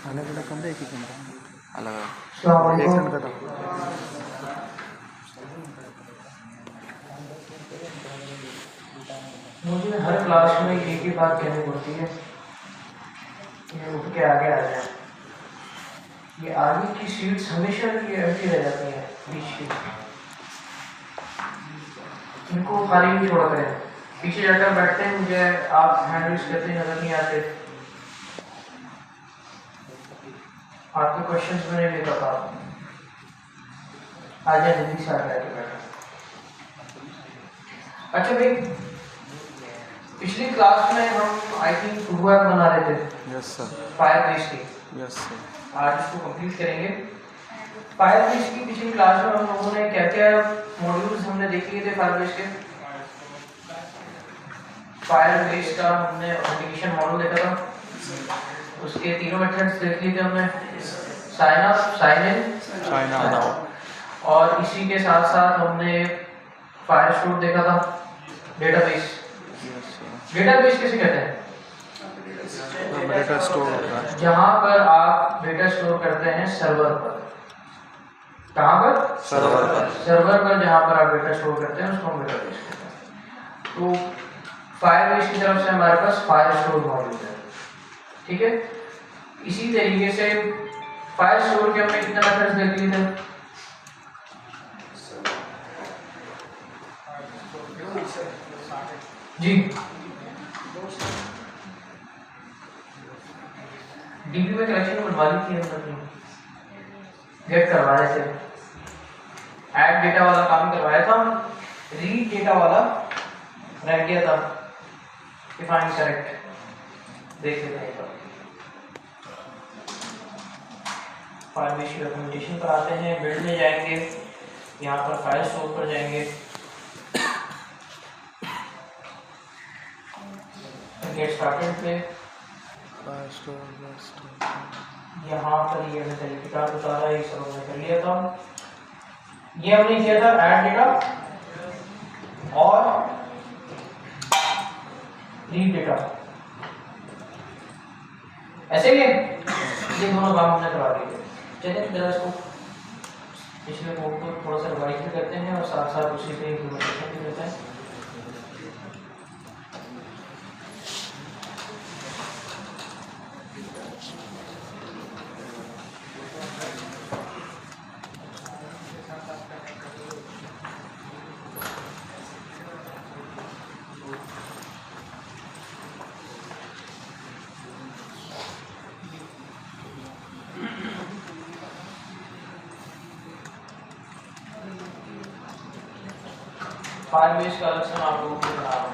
अलग अलग कमरे एक ही कमरा अलग एक घंटा था। मुझे हर क्लास में एक ही बात कहनी पड़ती है कि उठ के आगे आ जाए। ये आगे की सीट्स हमेशा की एम्प्टी रह जाती हैं बीच की, इनको खाली नहीं छोड़ा करें। पीछे जाकर बैठते हैं, मुझे आप हैंड रेज करते नजर नहीं आते, आपके क्वेश्चंस में नहीं लेता था। आ जाए जल्दी से आगे आके बैठा। अच्छा भाई, पिछली क्लास में हम आई थिंक फुटबॉल बना रहे थे। Yes sir. फायर बेस की। Yes sir. आज इसको कंप्लीट करेंगे। फायर बेस की पिछली क्लास में हम लोगों ने क्या क्या मॉड्यूल्स हमने देख लिए थे फायर बेस के। फायर बेस का हमने ऑथेंटिकेशन मॉडल देखा था, उसके तीनों मेथड्स देख लिए थे हमने, sign up, sign in, sign out. और इसी के साथ साथ हमने फायर स्टोर देखा था, डेटाबेस। डेटाबेस किसे कहते हैं? डेटा स्टोर होता है जहां पर आप डेटा स्टोर करते हैं सर्वर पर। कहां पर? सर्वर पर। सर्वर पर जहां पर आप डेटा स्टोर करते हैं उसको हम डेटाबेस कहते हैं। तो फायरबेस की तरफ से हमारे पास फायर स्टोर मौजूद है, ठीक है। इसी तरीके से फायर स्टोर के हमने कितने मेथड्स देख लिए थे? जी, डीबी में कलेक्शन बनवा ली थी हमने, गेट करवा रहे थे, ऐड डेटा वाला काम करवाया था, रीड डेटा वाला रह गया था, डिफाइन करेक्ट देख लेते हैं। फाइल बेस की डॉक्यूमेंटेशन पर आते हैं, बिल्ड में जाएंगे, यहाँ पर फाइल स्टोर पर जाएंगे, गेट स्टार्टेड पे यहाँ पर ये हमने तरीकेकार उतारा, ये सब हमने कर लिया था। ये हमने किया था ऐड डेटा और रीड डेटा, ऐसे ही ये दोनों काम हमने करवा दिए थे। चलिए जरा इसको पिछले कोड को थोड़ा सा रिवाइज भी करते हैं और साथ साथ उसी पे इम्प्लीमेंटेशन भी करते हैं। फायर बेस का अलग से मैं आप लोगों को बना रहा हूँ।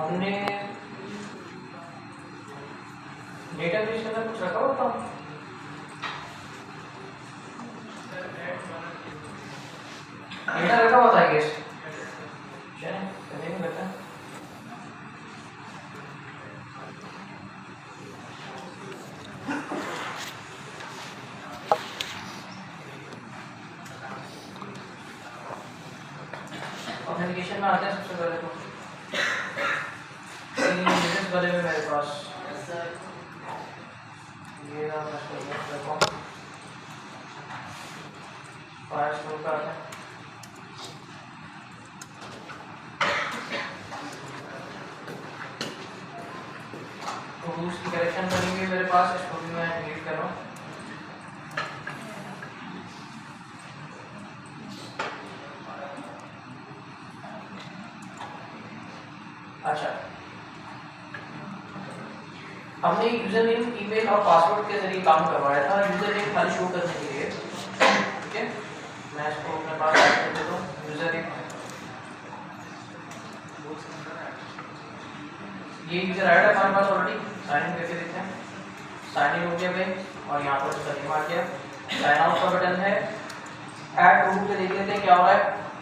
हमने डेटाबेस के अंदर कुछ रखा होता है, डेटा रखा होता है गेस, चलिए बेटा ऑथेंटिकेशन में आते हैं। सबसे पहले तो वाले में मेरे पास ये फायर स्टोर का है, तो उसकी करेक्शन करेंगे मेरे पास, इसको भी मैं डिलीट कर रहा हूँ। अच्छा, हमने यूजर नेम, ईमेल और पासवर्ड के जरिए काम करवाया था। यूजर नेम खाली शो करने के लिए, ठीक है। मैं इसको अपने पास ऐड कर देता हूँ। यूजर नेम, ये यूजर ऐड है हमारे पास ऑलरेडी। साइन इन करके देखते हैं। साइन इन हो गया भाई, और यहाँ पर इसका नेम आ गया। साइन आउट का बटन है। ऐड ग्रुप पे देख लेते हैं क्या हो रहा है।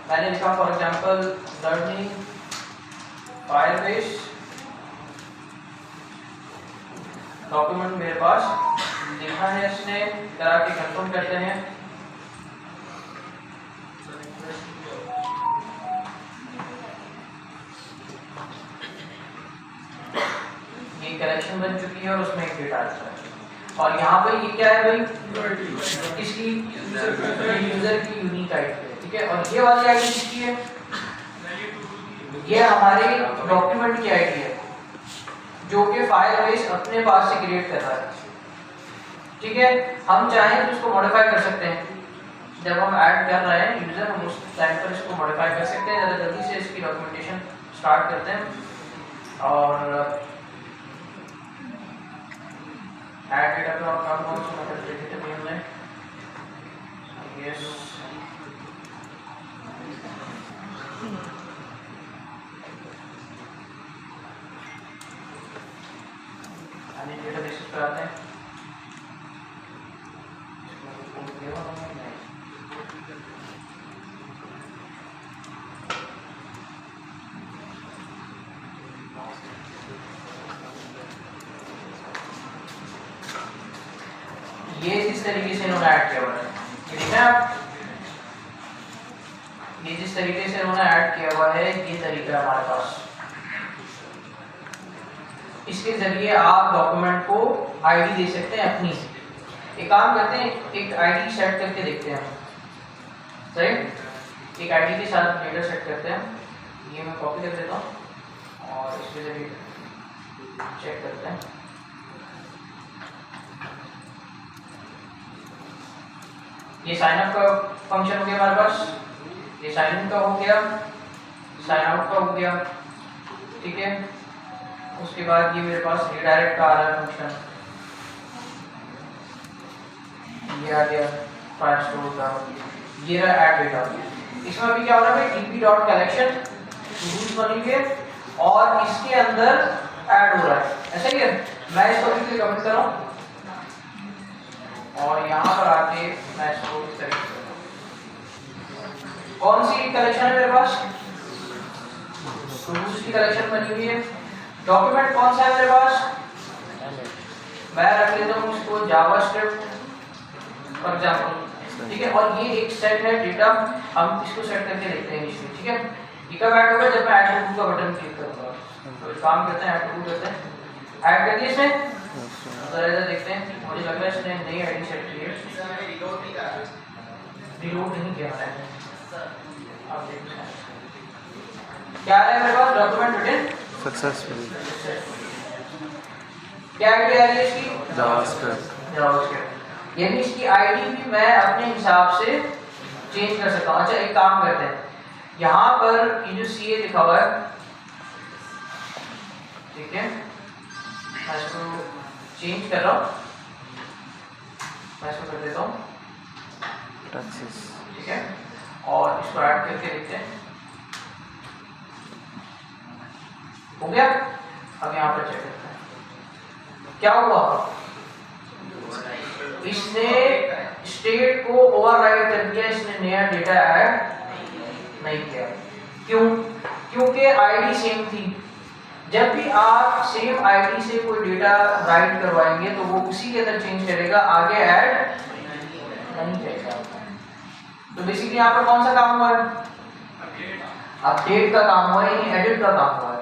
मैंने लिखा for example learning Firebase document मेरे पास लिखा है इसने, करा के कंफर्म करते हैं। ये कलेक्शन बन चुकी है और उसमें एक डेटा आता है। और यहाँ पे ये क्या है भाई, किसकी, यूजर की यूनिक आईडी है, ठीक है। और ये वाली आईडी किसकी है, ये हमारे डॉक्यूमेंट की आईडी है जो कि फायरबेस अपने पास से क्रिएट कर रहा है, ठीक है। हम चाहें तो इसको मॉडिफाई कर सकते हैं। जब हम ऐड कर रहे हैं यूजर, हम उस टाइम पर इसको मॉडिफाई कर सकते हैं। ज़्यादा जल्दी से इसकी डॉक्यूमेंटेशन स्टार्ट करते हैं और ऐड डेटा पे और काम कौन सा मतलब डेटा भी हमने यस डेटाबेस पे आते हैं। ये जिस तरीके से इन्होंने ऐड किया हुआ है, ये देखा आप, ये जिस तरीके से इन्होंने ऐड किया हुआ है, ये तरीका हमारे पास। इसके जरिए आप डॉक्यूमेंट को आईडी दे सकते हैं अपनी। एक काम करते हैं, एक आईडी सेट करके देखते हैं, सही। एक आईडी के साथ डेटा सेट करते हैं। ये मैं कॉपी कर देता हूँ और इसके जरिए चेक करते हैं। ये साइन अप का फंक्शन हो गया हमारे पास, ये साइन इन का हो गया, साइन आउट का हो गया, ठीक है। उसके बाद ये मेरे पास रिडायरेक्ट का आ रहा है फंक्शन, ये आ गया फाइल स्टोर का, ये रहा ऐड डेटा। इसमें अभी क्या हो रहा है, db डॉट कलेक्शन रूल्स बनेंगे और इसके अंदर ऐड हो रहा है, ऐसा ही है। मैं इसको भी कमेंट कर रहा हूँ और यहाँ पर आके मैं इसको इस तरीके से, कौन सी कलेक्शन है मेरे पास, रूल्स की कलेक्शन बनी हुई है। डॉक्यूमेंट कौन सा है मेरे पास, मैं रख लेता हूँ इसको जावास्क्रिप्ट फॉर एग्जांपल, ठीक है। और ये एक सेट है डेटा, हम इसको सेट करके देखते हैं इसमें, ठीक है। ये कब ऐड होगा, जब मैं ऐड टू का बटन क्लिक करूंगा। तो एक काम करते हैं, ऐड टू करते हैं, ऐड कर दिए इसमें। जरा देखते हैं, मुझे लग रहा है इसने नई आईडी सेट की है, रिलोड नहीं किया है। आप देखते हैं क्या है मेरे पास, डॉक्यूमेंट रिटन सक्सेसफुल, क्या आईडी आ रही है इसकी, जावास्क्रिप्ट। यानी इसकी आईडी भी मैं अपने हिसाब से चेंज कर सकता हूँ। अच्छा, एक काम करते हैं, यहाँ पर ये जो CA लिखा हुआ है, ठीक है, मैं इसको चेंज कर रहा हूँ, मैं इसको कर देता हूँ, ठीक है। और इसको ऐड करके देखते हैं, हो गया। अब यहाँ पर चेक करते हैं क्या हुआ, इसने स्टेट को ओवरराइड कर दिया, इसने नया डेटा ऐड नहीं किया। क्यों, क्योंकि आईडी सेम थी। जब भी आप सेम आईडी से कोई डेटा राइट करवाएंगे तो वो उसी के अंदर चेंज करेगा, आगे ऐड नहीं करेगा। तो बेसिकली यहाँ पर कौन सा काम हुआ है, अपडेट का काम हुआ है, यानी एडिट का काम हुआ है।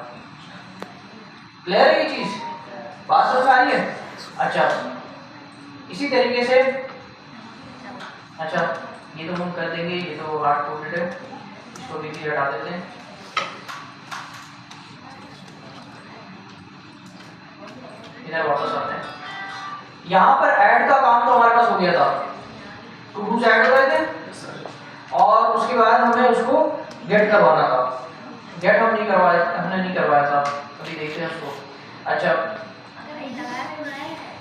क्लियर है ये चीज, बात समझ आ रही है। अच्छा, इसी तरीके से, अच्छा ये तो हम कर देंगे, ये तो हार्ड कोडेड है, इसको भी हटा देते हैं। इधर वापस आते हैं, यहाँ पर ऐड का काम तो हमारे पास हो गया था, टू डूज ऐड हो गए थे और उसके बाद हमें उसको गेट करवाना था। गेट हमने नहीं करवाया था, अभी देखते हैं उसको। अच्छा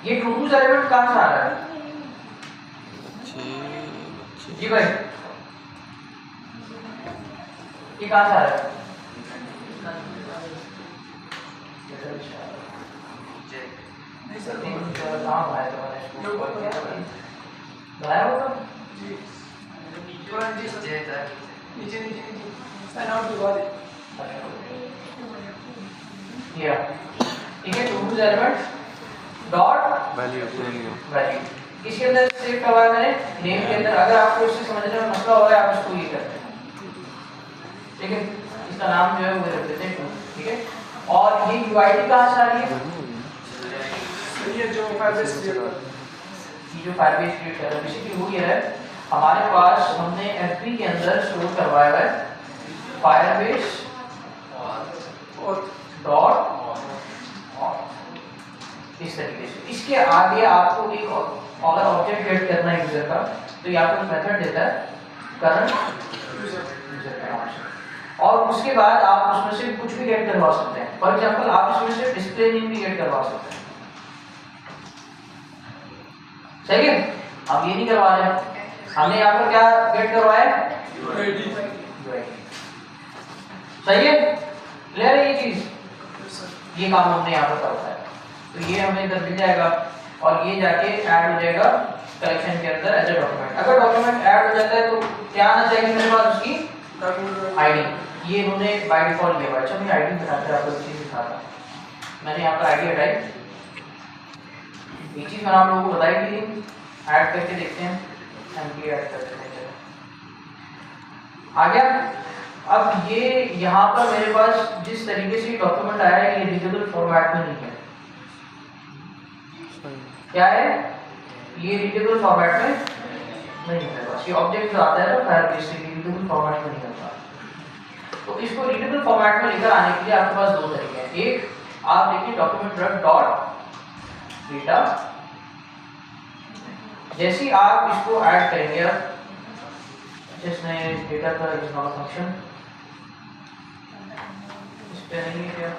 ये टू टू एलिमेंट कहाँ से आ रहा है जी भाई, ये कहाँ से आ रहा है? बनाया होगा नीचे साइन आउट के बाद या ठीक है, to do element dot value value इसके अंदर सेव करवाया मैंने नेम के अंदर। अगर आपको इससे समझने में मसला हो रहा है आप इसको ये करते हैं, ठीक है, इसका नाम जो है वो रख देते हैं टू, ठीक है। और ये यूआईडी कहाँ से आ रही है? ये जो फाइलबेस ये जो फायरबेस क्रिएट कर रहा है बेसिकली वो ये है, हमारे पास हमने एफपी के अंदर स्टोर करवाया हुआ है फायरबेस डॉट इस तरीके से। इसके आगे आपको एक और ऑब्जेक्ट गेट करना है यूजर का, तो यहाँ पर मेथड देता है करंट यूजर का नाम से, और उसके बाद आप उसमें से कुछ भी गेट करवा सकते हैं। फॉर एग्जांपल आप इसमें से डिस्प्ले नेम भी गेट करवा सकते हैं, सही है। हम ये नहीं करवा रहे हैं, हमने यहाँ पर क्या गेट करवाया है? सही है, क्लियर है ये चीज, ये काम हमने यहाँ पर करवाया है। तो ये हमें इधर मिल जाएगा और ये जाके ऐड हो जाएगा कलेक्शन के अंदर एज ए डॉक्यूमेंट। अगर डॉक्यूमेंट ऐड हो जाता है तो क्या आना चाहिए मेरे पास? उसकी आईडी। ये इन्होंने बाय डिफॉल्ट लिया हुआ है। अच्छा मैं आईडी बताते हैं आपको, एक चीज दिखाता हूं। मैंने यहाँ पर आईडी हटाई, एक चीज मैंने आप लोगों को बताई थी, ऐड करके देखते हैं, एमपी ऐड कर देते हैं, आ गया। अब ये यहाँ पर मेरे पास जिस तरीके से डॉक्यूमेंट आया है ये रीडेबल फॉर्मेट में नहीं है। क्या है ये? रीडेबल फॉर्मेट में नहीं है मेरे पास। ये ऑब्जेक्ट जो आता है ना फायरबेस से रीडेबल फॉर्मेट में नहीं होता। तो इसको रीडेबल फॉर्मेट में लेकर आने के लिए आपके पास दो तरीके हैं। एक, आप देखिए डॉक्यूमेंट डॉट डेटा, जैसे ही आप इसको ऐड करेंगे, जिसमें डेटा का इज नॉट फंक्शन इस पे नहीं है क्या?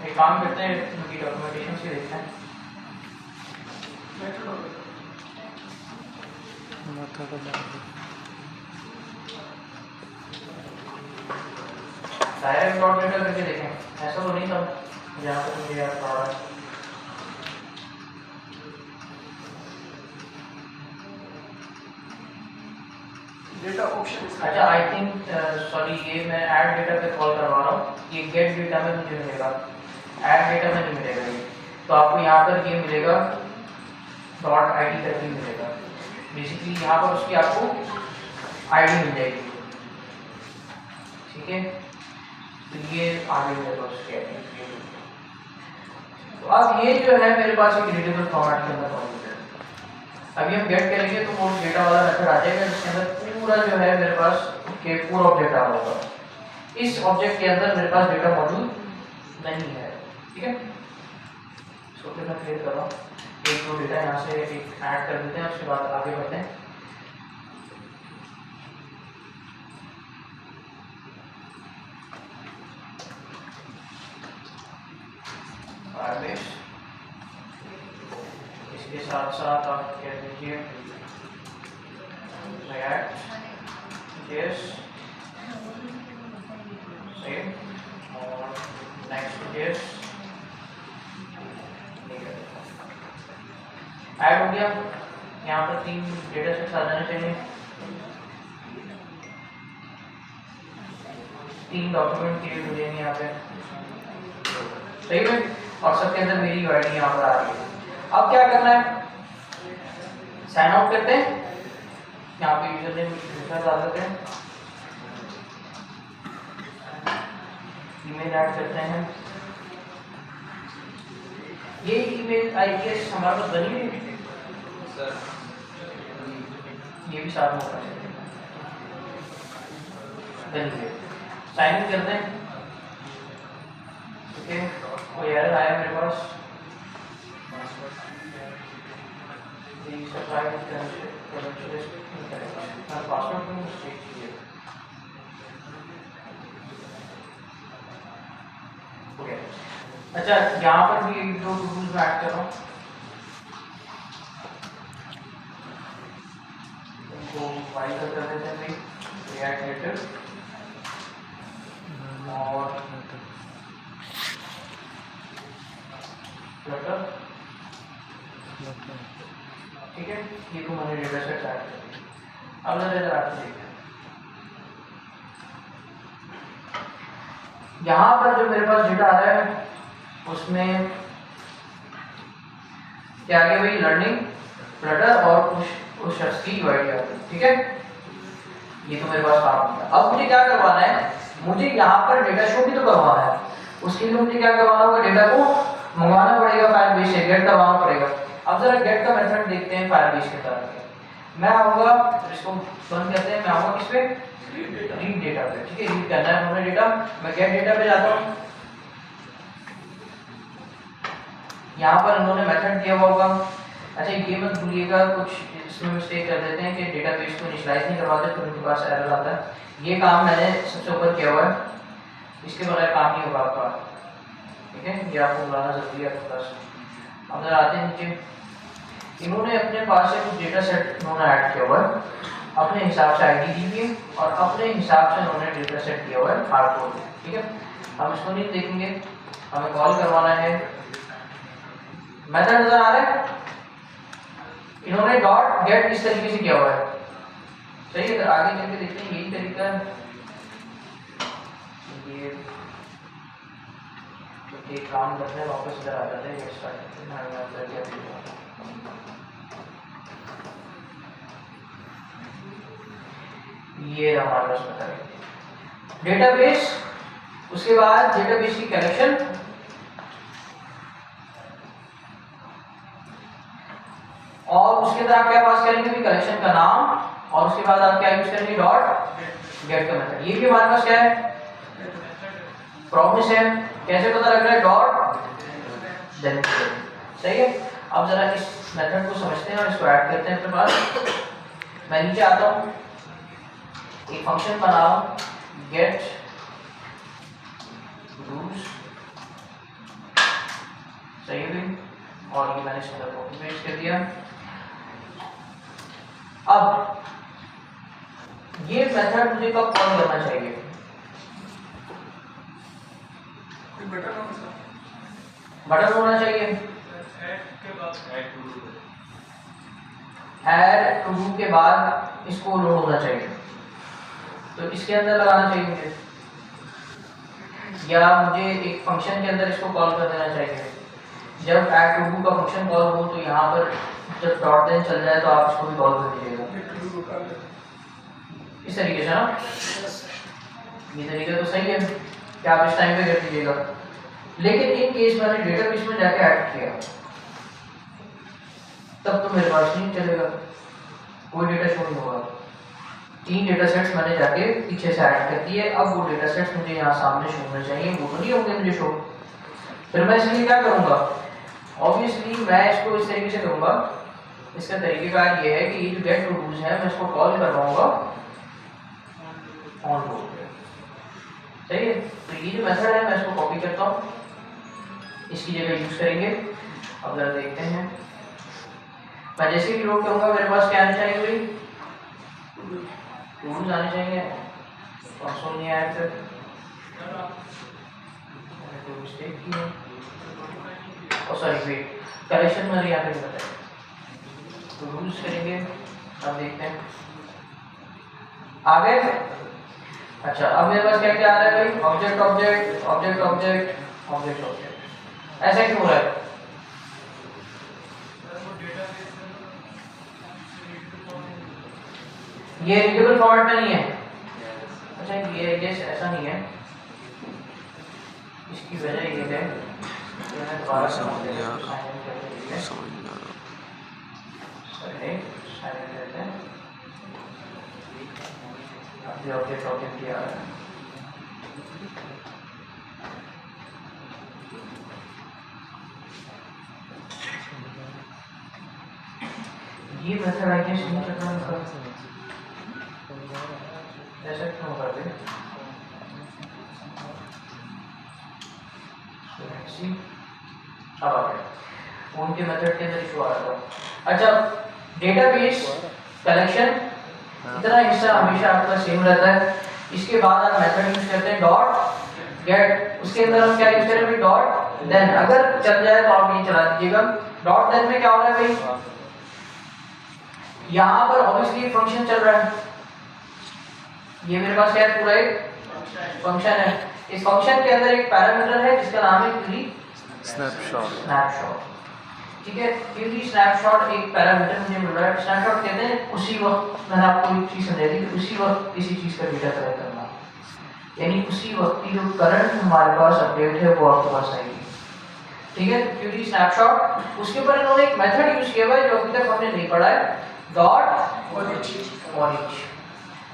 एक काम करते हैं, उनकी डॉक्यूमेंटेशन से देखते हैं। डायरेक्ट डॉट डेटा करके देखें, ऐसा तो नहीं था जहाँ पर मुझे याद आ रहा है। Data option. अच्छा आई थिंक सॉरी, ये मैं ऐड डेटा पे कॉल करवा रहा हूँ, ये गेट डेटा में मुझे मिलेगा, ऐड डेटा में नहीं मिलेगा ये। तो आपको यहाँ पर ये मिलेगा डॉट आईडी करके मिलेगा। बेसिकली यहाँ पर उसकी आपको आईडी मिल जाएगी, ठीक है। तो ये आगे मिलेगा उसकी आईडी। तो अब ये जो है मेरे पास एक रीडेबल फॉर्मेट के अंदर मौजूद है। अभी हम गेट करेंगे तो वो डेटा वाला मेथड आ जाएगा जिसके अंदर पूरा जो है मेरे पास के पूरा ऑब्जेक्ट आ होगा। इस ऑब्जेक्ट के अंदर मेरे पास डेटा मौजूद नहीं है, ठीक है। इसको फिर मैं क्लियर कर रहा हूँ, एक दो डेटा यहाँ से एक ऐड कर देते हैं, उसके बाद आगे बढ़ते हैं। इसके साथ साथ आप कह दीजिए React JS सेम और Next.js ऐड हो गया। यहाँ पर 3 डेटा सेट्स आ जाने चाहिए, 3 डॉक्यूमेंट क्रिएट हो जाएंगे यहाँ पे, सही है। और सबके अंदर मेरी यूआईडी यहाँ पर आ रही है। अब क्या करना है, साइन आउट करते हैं, यहाँ पे यूजर नेम डाल देते हैं, ईमेल ऐड करते हैं। ये ईमेल आईडीएस हमारे पास बनी हुई है सर, ये भी साथ में होना चाहिए, बनी हुई है। साइन इन करते हैं, ठीक है। कोई एरर आया मेरे पास, सब्सक्राइब करें पासवर्ड में मिस्टेक की है। ओके अच्छा यहाँ पर भी एक दो रूल्स मैं ऐड कर रहा हूँ, इनको फाइल कर देते हैं भाई रिएक्ट नेटिव और फ्लटर, ठीक है। ये तो मैंने डेटा सेट ऐड कर दिया। अब नजर आते देखते हैं यहाँ पर जो मेरे पास डेटा आ रहा है उसमें क्या आ गया भाई, लर्निंग, फ्लटर और उस शख्स की यूआईडी आती है, ठीक है। ये तो मेरे पास काम किया। अब मुझे क्या करवाना है, मुझे यहाँ पर डेटा शो भी तो करवाना है। उसके लिए मुझे क्या करवाना होगा, डेटा को मंगवाना पड़ेगा फायरबेस से, गेट करवाना पड़ेगा। अब जरा गेट का मेथड देखते हैं फायरबेस के तरफ। मैं आऊँगा, इसको बंद करते हैं, मैं आऊँगा किस पे, रीड डेटा पे, ठीक है। रीड करना है हमें डेटा, मैं गेट डेटा पे जाता हूँ। यहाँ पर उन्होंने मेथड दिया हुआ होगा। अच्छा ये मत भूलिएगा, कुछ इसमें मिस्टेक कर देते हैं कि डेटाबेस को इनिशियलाइज नहीं करवाते तो उनके पास एरर आता है। ये काम मैंने सबसे ऊपर किया हुआ है, इसके बगैर काम नहीं होगा आपका, ठीक है। ये आपको बुलाना जरूरी है आपके पास। अब जरा आते हैं नीचे, इन्होंने अपने पास से कुछ डेटा सेट इन्होंने ऐड किया हुआ है, अपने हिसाब से आईडी दी हुई है और अपने हिसाब से उन्होंने डेटा सेट किया हुआ है हार्डकोड में, ठीक है। हम इसको नहीं देखेंगे, हमें कॉल करवाना है। मेथड नजर आ रहा है, इन्होंने डॉट गेट इस तरीके से किया हुआ है, सही है। अगर आगे चल के देखते हैं यही तरीका है, ये एक काम करते हैं, वापस इधर आ जाते हैं, गेट स्टार्ट करते हैं। ये हमारे पास पता है डेटाबेस, उसके बाद डेटाबेस की कलेक्शन और उसके अंदर आप क्या पास करेंगे भी, कलेक्शन का नाम, और उसके बाद आप क्या यूज करेंगे, डॉट गेट का मेथड। ये भी हमारे पास क्या है, प्रॉमिस है। कैसे पता लग रहा है, डॉट देन, सही है। अब जरा इस मेथड को समझते हैं और इसको ऐड करते हैं अपने पास। मैं नीचे आता हूँ, एक फंक्शन बना रहा हूँ, गेट रूल्स, सही है। और ये मैंने इसके अंदर कॉपी पेस्ट कर दिया। अब ये मेथड मुझे कब कॉल करना चाहिए, बटन होना चाहिए, ऐड टू डू के बाद इसको लोड होना चाहिए, तो इसके अंदर लगाना चाहिए मुझे, या मुझे एक फंक्शन के अंदर इसको कॉल कर देना चाहिए। जब ऐड टू डू का फंक्शन कॉल हो तो यहाँ पर जब डॉट देन चल जाए तो आप इसको भी कॉल कर दीजिएगा, इस तरीके से ना। ये तरीका तो सही है कि आप इस टाइम पे कर दीजिएगा। लेकिन इन केस मैंने डेटाबेस में जाके ऐड किया तब तो मेरे पास नहीं चलेगा, कोई डेटा शो नहीं होगा। 3 डेटा सेट्स मैंने जाके पीछे से ऐड कर दिए, अब वो डेटा सेट्स मुझे यहाँ सामने शो होने चाहिए, वो तो नहीं होंगे मुझे शो। फिर मैं इसलिए क्या करूँगा, ऑब्वियसली मैं इसको इस तरीके से करूँगा। इसका तरीकेकार ये है कि ये जो गेट रूल्स है मैं इसको कॉल करवाऊँगा ऑन रोड पे, सही है। तो ये जो मेथड है मैं इसको कॉपी करता हूँ, इसकी जगह यूज करेंगे। अब जरा देखते हैं, मैं जैसे भी लोड करूँगा मेरे पास क्या आने चाहिए भाई, रूल्स आने चाहिए। कंसोल नहीं आया फिर कोई मिस्टेक की है, और सॉरी वेट, कलेक्शन मैंने यहाँ पे बताया, तो रूल्स करेंगे। अब देखते हैं आ गए। अच्छा अब मेरे पास क्या क्या आ रहा है भाई, object object object object object object, ऐसा क्यों हो रहा है? ये रीडेबल फॉर्मेट में नहीं है। अच्छा ये ऐसा नहीं है, इसकी वजह ये है मैंने दोबारा समझ लिया, ऑब्जेक्ट ऑब्जेक्ट किया है। ये मेथड आई कैसे नहीं करना है, ऐसा क्यों कर दे। अब आ गया उनके मेथड के अंदर इशू आ रहा था। अच्छा, डेटाबेस कलेक्शन इतना हिस्सा हमेशा आपका सेम रहता है। इसके बाद आप मेथड यूज करते हैं डॉट गेट, उसके अंदर हम क्या यूज करेंगे डॉट देन। अगर चल जाए तो आप ये चला दीजिएगा। डॉट देन में क्या हो रहा है भाई, यहाँ पर ऑब्वियसली फंक्शन चल रहा है। ये मेरे पास क्या है, पूरा एक फंक्शन है। इस फंक्शन के अंदर एक पैरामीटर है जिसका नाम है क्यूरी स्नैपशॉट। ठीक है, क्यूरी स्नैपशॉट एक पैरामीटर मुझे मिल रहा है। स्नैपशॉट कहते हैं उसी वक्त, मैंने आपको एक चीज समझाई थी कि उसी वक्त किसी चीज का डेटा कलेक्ट करना, यानी उसी वक्त की जो करंट हमारे पास अपडेट है वो आपके पास आएगी। ठीक है, क्यूरी स्नैपशॉट। उसके ऊपर इन्होंने एक मेथड यूज किया हुआ है जो अभी तक हमने नहीं पढ़ा है, डॉट फॉर ईच।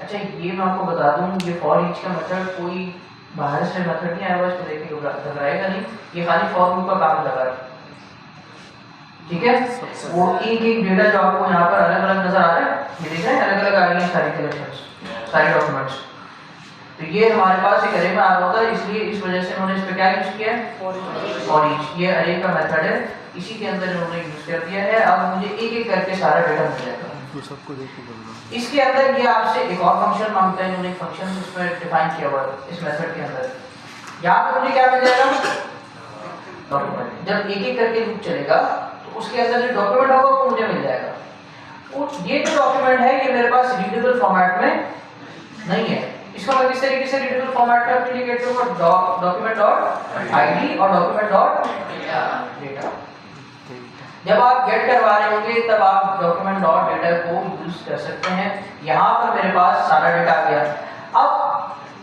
अच्छा, ये मैं आपको बता दूं, ये फॉर ईच का मेथड कोई बाहर से मेथड नहीं आया हुआ, इसको देख के घबराएगा नहीं, ये खाली फॉर लूप का काम लगा है। ठीक है, वो एक एक डेटा जो आपको यहाँ पर अलग अलग नजर आ रहा है, ये देख रहे हैं अलग अलग आ रही है सारी कलेक्शंस, सारे डॉक्यूमेंट्स। तो ये हमारे पास एक अरे में आ रहा होता है, इसलिए इस वजह से उन्होंने इस पे क्या यूज किया है, फॉर ईच। ये अरे का मेथड है, इसी के अंदर इन्होंने यूज कर दिया है। अब मुझे एक एक करके सारा डेटा मिल जाएगा। सबको देखो बोलना। इसके अंदर ये आपसे एक और फंक्शन मांगता है, इन्होंने फंक्शन इसमें डिफाइन किया हुआ है इस मेथड के अंदर। यहाँ पे मुझे क्या मिल जाएगा, डॉक्यूमेंट। जब एक एक करके लूप चलेगा तो उसके अंदर जो डॉक्यूमेंट होगा वो मुझे मिल जाएगा। और ये जो डॉक्यूमेंट है ये मेरे पास रीडेबल फॉर्मेट में नहीं है। इसको मैं किस तरीके से रीडेबल फॉर्मेट में अपने लिए गेट करूंगा, डॉक्यूमेंट डॉट आईडी और डॉक्यूमेंट डॉट डेटा। जब आप गेट करवा रहे होंगे तब आप डॉक्यूमेंट डॉट डेटा को यूज कर सकते हैं। यहाँ पर मेरे पास सारा डेटा आ गया। अब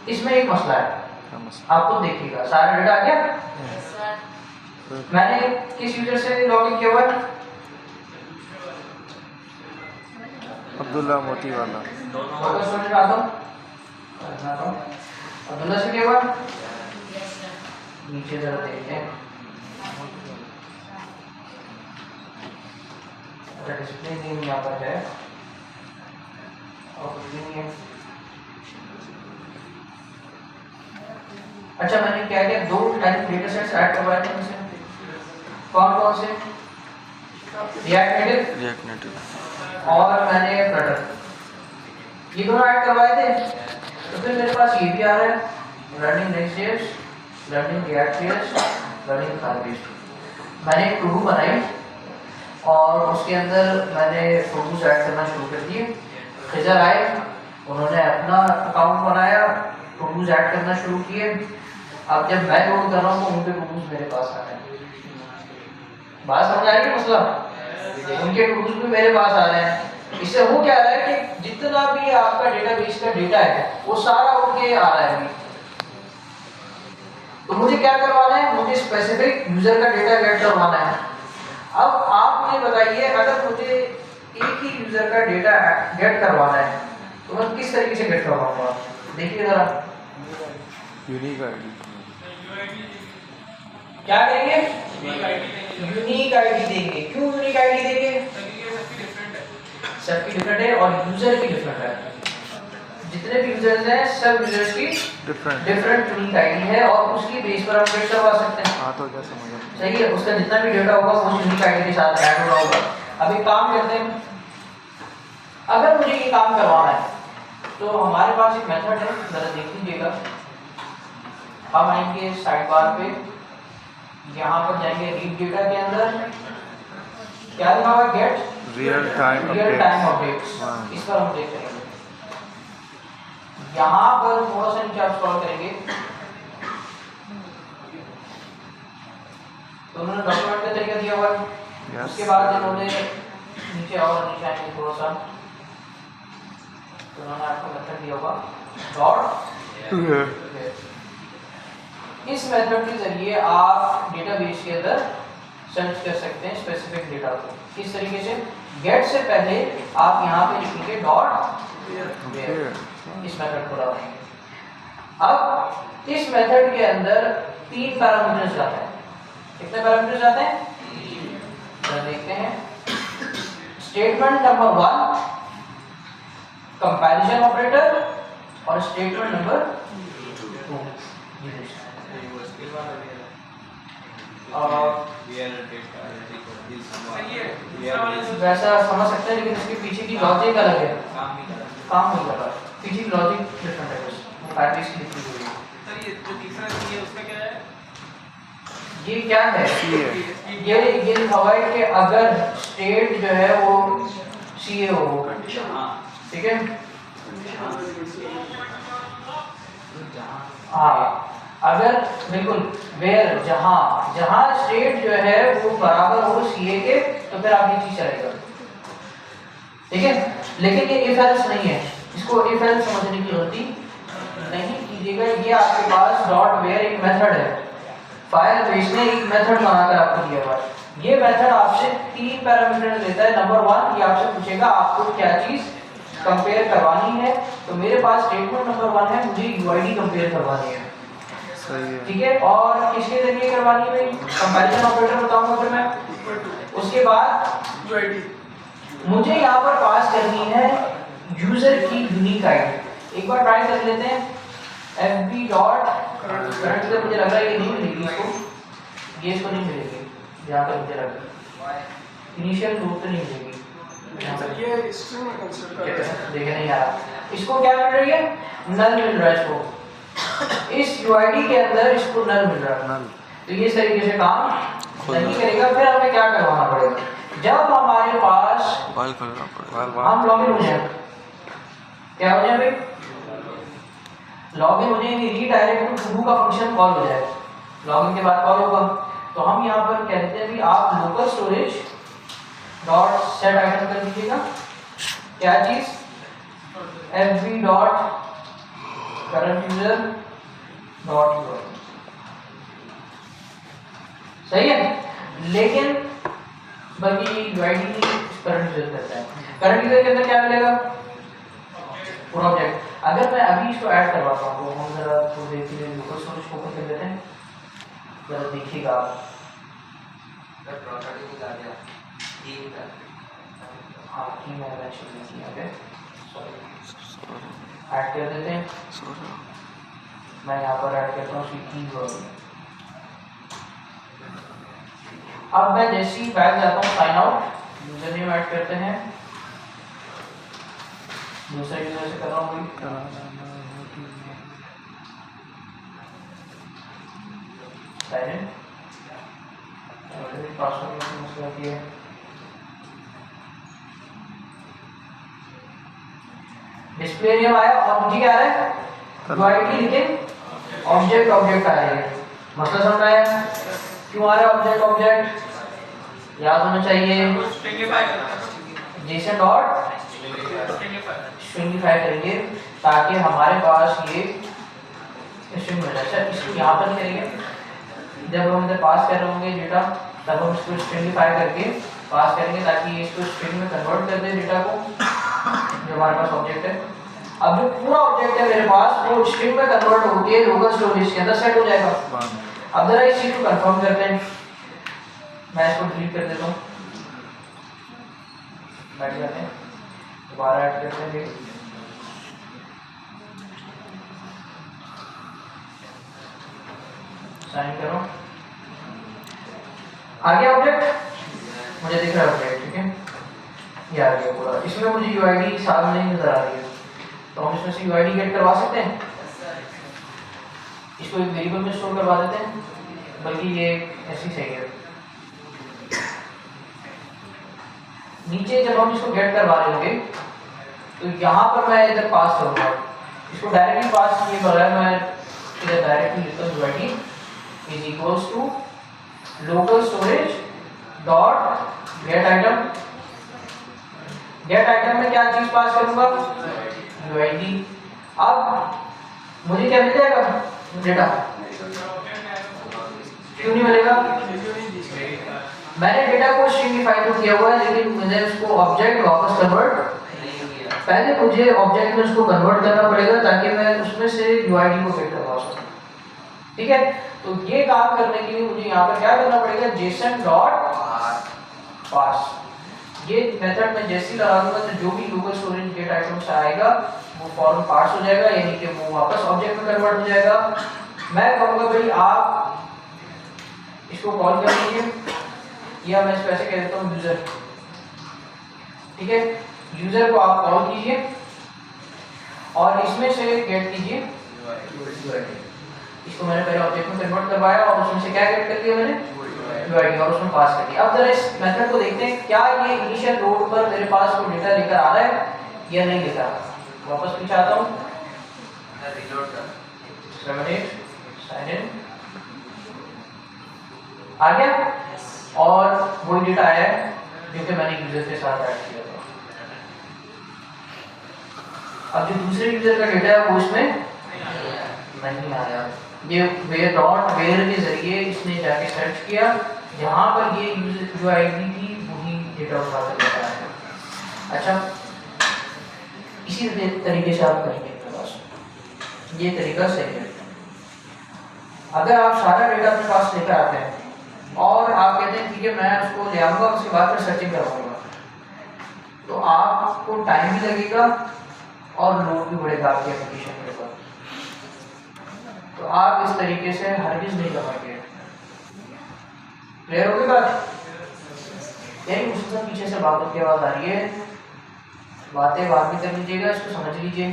इसमें एक मसला है, आप खुद देखिएगा, सारा डेटा आ गया। मैंने किस यूजर से लॉगिन किया हुआ है, अब्दुल्ला मोती वाला। अब्दुल्ला से किया हुआ, नीचे जरा देखते हैं। डिस्प्ले नेम यहाँ पर है और कुछ भी नहीं है। अच्छा, मैंने क्या किया, दो टाइप डेटा सेट्स ऐड करवाए थे उनसे। कौन कौन से, रिएक्ट नेटिव और मैंने फ्लटर, ये दोनों ऐड करवाए थे। तो फिर मेरे पास ये भी आ रहा है, लर्निंग नेक्स्ट.जेएस, लर्निंग रिएक्ट.जेएस, लर्निंग फाइल.बेस्ड। मैंने एक टू डू बनाई और उसके अंदर मैंने फोटोज ऐड करना शुरू कर दिए। खिजर आए, उन्होंने अपना अकाउंट बनाया, फोटोज ऐड करना शुरू किए। अब जब मैं लोड कर रहा हूँ तो उनके फोटोज मेरे पास आ रहे हैं। बात समझ आ रही है मसला, उनके फोटोज भी मेरे पास आ रहे हैं। इससे वो क्या रहा है कि जितना भी आपका डेटाबेस का डेटा है वो सारा उनके आ रहा है। तो मुझे क्या करवाना है, मुझे स्पेसिफिक यूजर का डेटा गेट करवाना है। अब आप मुझे बताइए, अगर मुझे एक ही यूजर का डेटा गेट करवाना है तो मैं किस तरीके से गेट करवाऊंगा, देखिए जरा। यूनिक आईडी क्या करेंगे, यूनिक आईडी देंगे। क्यों यूनिक आईडी देंगे, सबकी डिफरेंट है और यूजर की डिफरेंट है। जितने भी यूजर्स हैं सब यूजर्स की डिफरेंट यूनिक आईडी है और उसकी बेस पर हम गेट करवा सकते हैं। हाँ, तो क्या समझा, सही है, उसका जितना भी डेटा होगा वो यूनिक आईडी के साथ ऐड हो रहा होगा। अब एक काम करते हैं, अगर मुझे ये काम करवाना है तो हमारे पास एक मेथड है, जरा देख लीजिएगा। हम आएंगे साइड बार पे, यहाँ पर जाएंगे रीड डेटा के अंदर, क्या लिखा हुआ है, गेट रियल टाइम अपडेट्स। इस पर हम देख लेंगे। यहाँ पर थोड़ा सा नीचे आप स्क्रॉल करेंगे तो उन्होंने डॉक्यूमेंट का तरीका दिया हुआ है। उसके बाद इन्होंने नीचे और नीचे आएंगे थोड़ा सा, तो उन्होंने आपको मेथड दिया होगा डॉट। इस मेथड के जरिए आप डेटाबेस के अंदर सर्च कर सकते हैं स्पेसिफिक डेटा को। किस तरीके से, गेट से पहले आप यहाँ पे लिखेंगे डॉट, इस मेथड को डालेंगे। अब इस मेथड के अंदर 3 पैरामीटर्स जाते हैं। कितने पैरामीटर्स जाते हैं, देखते हैं। स्टेटमेंट नंबर 1 कंपैरिजन ऑपरेटर और स्टेटमेंट नंबर 2 वैसा समझ सकते हैं, लेकिन इसके पीछे की लॉजिक अलग है, काम नहीं कर रहा, पीछे की लॉजिक डिफरेंट है, बस वो पैकेज की लिखी हुई है। सर ये जो तीसरा सी है उसका क्या है? ये क्या है? ये लिखा हुआ है कि अगर स्टेट जो है वो सीए हो, ठीक है, हाँ, अगर बिल्कुल वेयर जहां स्टेट जो है वो बराबर हो सीए के, तो फिर आप ये चीज चलेगा, ठीक है। लेकिन ये इफ एल्स नहीं है, इसको इफ एल्स समझने की जरूरत नहीं कीजिएगा। ये आपके पास डॉट वेयर एक मेथड है, फाइल भेजने एक मेथड बनाकर आपको दिया हुआ है। ये मेथड आपसे 3 पैरामीटर देता है। नंबर 1 ये आपसे पूछेगा आपको क्या चीज कंपेयर करवानी है, तो मेरे पास स्टेटमेंट नंबर 1 है, मुझे यूआईडी कंपेयर करवानी है, सही है। ठीक है। और किसके जरिए करवानी है? कंपैरिजन ऑपरेटर बताऊंगा फिर मैं। उसके बाद यूआईडी मुझे यहाँ पर पास करनी है यूजर की यूनिक आईडी। एक बार ट्राई कर लेते हैं। fb डॉट करंट से मुझे लग रहा है ये नहीं मिलेगी इसको, ये इसको नहीं मिलेगी, यहाँ पर मुझे लग रहा है इनिशियल रूप से नहीं मिलेगी। सर ये स्ट्रिंग में कंसीडर कर रहे हैं। देखे नहीं आ रहा, इसको क्या मिल रही है? नल मिल रहा है इसको, इस यूआईडी के अंदर इसको नल मिल रहा है। नल। तो ये इस तरीके से काम नहीं करेगा। फिर हमें क्या करवाना पड़ेगा? जब हमारे पास वाल करना पड़ेगा। हम लॉगिन हो जाए, क्या हो जाए भाई? लॉगिन हो जाएंगे, रीडायरेक्ट टू डू का फंक्शन कॉल हो जाए, लॉगिन के बाद कॉल होगा। तो हम यहाँ पर कहते हैं कि आप local storage dot set item कर दीजिएगा, क्या चीज? fb dot current user dot सही है। लेकिन बल्कि यूआईडी करंट यूजर करता है, करंट यूजर के अंदर क्या मिलेगा? पूरा ऑब्जेक्ट। अगर मैं अभी इसको ऐड करवाता हूँ तो हम जरा तो देखिए, लोकल स्टोरेज ओपन कर लेते हैं, जरा देखिएगा आप। हाँ की मैं एक्चुअली ऐड कर देते हैं। मैं यहाँ पर ऐड करता हूँ की वर्ड। अब मैं जैसे ही बैक जाता हूँ sign out, user name add करते हैं, दूसरे यूजर से कर रहा हूँ साइन इन, पासवर्ड की मसला की है। डिस्प्ले नेम आया और मुझे क्या आ रहा है? यूआईडी, लेकिन ऑब्जेक्ट आ रहा है। मसला समझ आया? क्यों आ रहा है ऑब्जेक्ट? याद होना चाहिए, जेसन डॉट स्ट्रिंगिफाई करेंगे ताकि हमारे पास ये स्ट्रिंग मिल जाए। इसको यहाँ पर नहीं करेंगे, जब हम इधर पास कर रहे होंगे डेटा तब हम इसको स्ट्रिंगिफाई करके पास करेंगे ताकि इसको स्ट्रिंग में कन्वर्ट कर दे डेटा को, जो हमारे पास ऑब्जेक्ट है। अब जो पूरा ऑब्जेक्ट है मेरे पास वो स्ट्रिंग में कन्वर्ट होके लोकल स्टोरेज के अंदर सेट हो जाएगा। अब जरा इस चीज को कंफर्म करते हैं, मैं इसको डिलीट कर देता हूँ, बैठ जाते हैं, दोबारा ऐड करते हैं, साइन करो, आ गया ऑब्जेक्ट, मुझे दिख रहा है ऑब्जेक्ट, ठीक है, ये आ गया पूरा। इसमें मुझे यूआईडी साथ में नहीं नजर आ रही है, तो हम इसमें से यूआईडी गेट करवा सकते हैं, इसको एक वेरिएबल में स्टोर करवा देते हैं, बल्कि ये ऐसी सही है। नीचे जब हम इसको गेट करवा रहे होंगे तो यहाँ पर मैं इधर पास करूँगा, इसको डायरेक्टली पास किए बगैर मैं इधर डायरेक्टली लिखता हूँ UID is equals to local storage dot get item. Get item में क्या चीज पास करूंगा? यूआईडी। अब मुझे क्या मिल जाएगा? डेटा। क्यों नहीं मिलेगा? मैंने डेटा को स्ट्रिंगिफाई तो किया हुआ है, लेकिन मुझे उसको ऑब्जेक्ट वापस कन्वर्ट, पहले मुझे ऑब्जेक्ट में उसको कन्वर्ट करना पड़ेगा ताकि मैं उसमें से यूआईडी को गेट करवा सकूं, ठीक है। तो ये काम करने के लिए मुझे यहाँ पर क्या करना पड़ेगा? जेसन डॉट पास। ये मेथड में जैसे ही लगा दूंगा तो जो भी लोकल स्टोरेज गेट आइटम से आएगा वो फॉरन पार्स हो जाएगा, यानी कि वो वापस ऑब्जेक्ट में कन्वर्ट हो जाएगा। मैं कहूँगा भाई आप इसको कॉल कर लीजिए, या मैं इसको ऐसे कह देता हूँ यूजर, ठीक है। यूजर को आप कॉल कीजिए और इसमें से गेट कीजिए, इसको मैंने पहले ऑब्जेक्ट में कन्वर्ट करवाया और उसमें से क्या गेट कर दिया मैंने, यूआईडी, और उसमें पास कर दिया। अब जरा इस मेथड को देखते हैं, क्या ये इनिशियल लोड पर मेरे पास कोई डेटा लेकर आ रहा है या नहीं लेकर आ रहा है। वापस पीछे आता हूँ, रिलोड कर, साइन इन आ गया और वही डेटा आया है जो कि मैंने यूजर के साथ ऐड किया था। अब जो दूसरे यूजर का डेटा है वो इसमें नहीं आया। ये वेयर के जरिए इसने जाके सर्च किया, जहां पर ये यूजर जो आईडी थी वही डेटा उठा कर लेकर आया। अच्छा, इसी तरीके से आप करेंगे, ये तरीका सही है। अगर आप सारा डेटा अपने पास लेकर आते हैं और आप कहते हैं ठीक है मैं उसको ले आऊंगा, उसके बाद फिर सर्चिंग करवाऊंगा, तो आपको टाइम भी लगेगा और लोड भी बढ़ेगा आपकी एप्लीकेशन के ऊपर। तो आप इस तरीके से हरगिज नहीं कर पाएंगे। क्लियर होगी बात? यानी उससे पीछे से बातों की आवाज आ रही है, बातें बात भी कर लीजिएगा, इसको समझ लीजिए,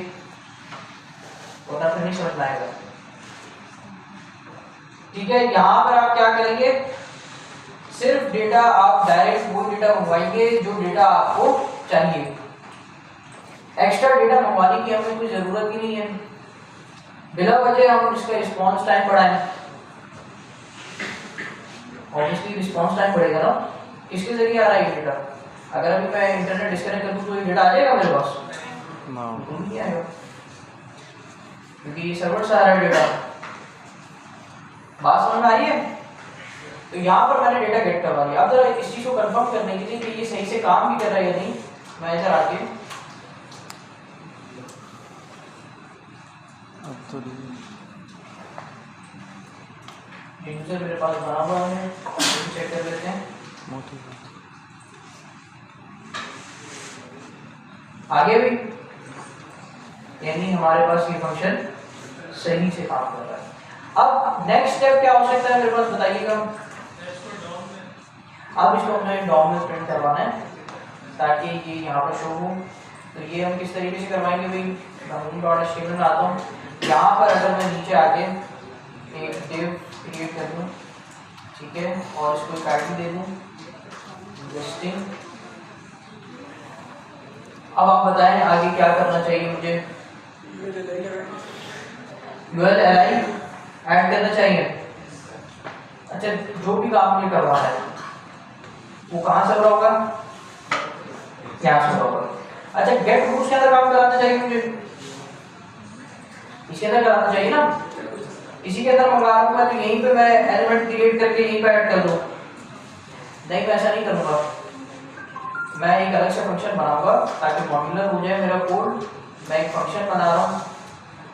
वरना फिर नहीं समझ में आएगा। ठीक है, यहाँ पर आप क्या करेंगे, सिर्फ डेटा आप डायरेक्ट वो डेटा मंगवाएंगे जो डेटा आपको चाहिए। एक्स्ट्रा डेटा मंगवाने की हमें कोई जरूरत ही नहीं है, बिना वजह हम इसका रिस्पॉन्स टाइम बढ़ाएं। ऑब्वियसली रिस्पॉन्स टाइम बढ़ेगा ना, किसके जरिए आ रहा है ये डेटा। अगर अभी मैं इंटरनेट डिस्कनेक्ट कर दूं तो ये डेटा आ जाएगा मेरे पास? नहीं आएगा, क्योंकि ये सर्वर से आ रहा है डेटा। बात समझ में आ रही है? तो यहाँ पर मैंने डेटा गेट करवा लिया। अब जरा इस चीज को कंफर्म करने के लिए कि ये सही से काम भी कर रहा है या नहीं, मैं इधर आके यूजर मेरे पास बना हुआ है, चेक कर लेते हैं। आगे भी यानी हमारे पास ये फंक्शन सही से काम कर रहा है। अब नेक्स्ट स्टेप क्या हो सकता है मेरे पास, बताइएगा। अब इसको हमने डॉम में प्रिंट करवाना है ताकि ये यहाँ पर शो हो। तो ये हम किस तरीके से करवाएंगे भाई, डॉम.html में आता हूँ। यहाँ पर अगर मैं नीचे आके एक div क्रिएट कर दूँ, ठीक है, और इसको एक आईडी दे दूँ लिस्टिंग। अब आप बताएं आगे क्या करना चाहिए मुझे। URL ऐड करना चाहिए। अच्छा, जो भी काम मुझे करवाना है वो कहाँ से हो रहा होगा, यहाँ से हो रहा होगा। अच्छा, गेट रूट्स के अंदर काम कराना चाहिए मुझे, इसके अंदर कराना चाहिए ना। इसी के अंदर मंगा रहा हूँ मैं, तो यहीं पे मैं एलिमेंट क्रिएट करके यहीं पे ऐड कर दूँ। नहीं, मैं ऐसा नहीं करूँगा, मैं एक अलग से फंक्शन बनाऊंगा ताकि मॉड्यूलर हो जाए मेरा कोड। मैं एक फंक्शन बना रहा हूँ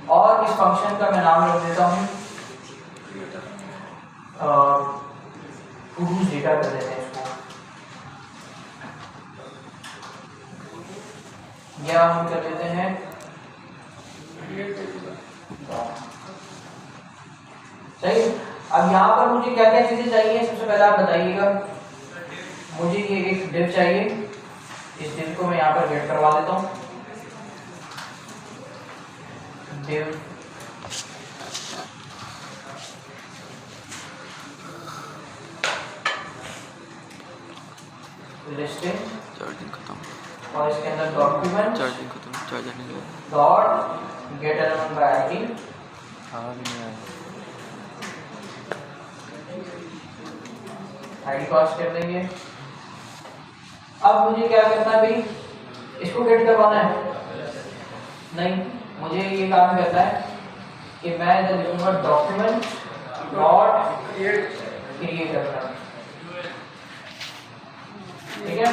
और इस फंक्शन का मैं नाम रख देता हूँ टूडूज डेटा कर देते हैं इसको, या हम कर देते हैं सही। अब यहाँ पर मुझे क्या क्या चीजें चाहिए, सबसे पहले आप बताइएगा। मुझे ये एक div चाहिए, इस div को मैं यहाँ पर गेट करवा देता हूँ। div लिस्टिंग चार्जिंग खत्म, और इसके अंदर डॉक्यूमेंट चार्जिंग खत्म, चार्जर नहीं है, dot gate element by ID. हाँ भी नहीं आया, आईडी पास कर देंगे। अब मुझे क्या करना है भाई, इसको गेट करवाना है? नहीं, मुझे ये काम करना है कि मैं इधर लिखूंगा डॉक्यूमेंट डॉट क्रिएट करना, ठीक है।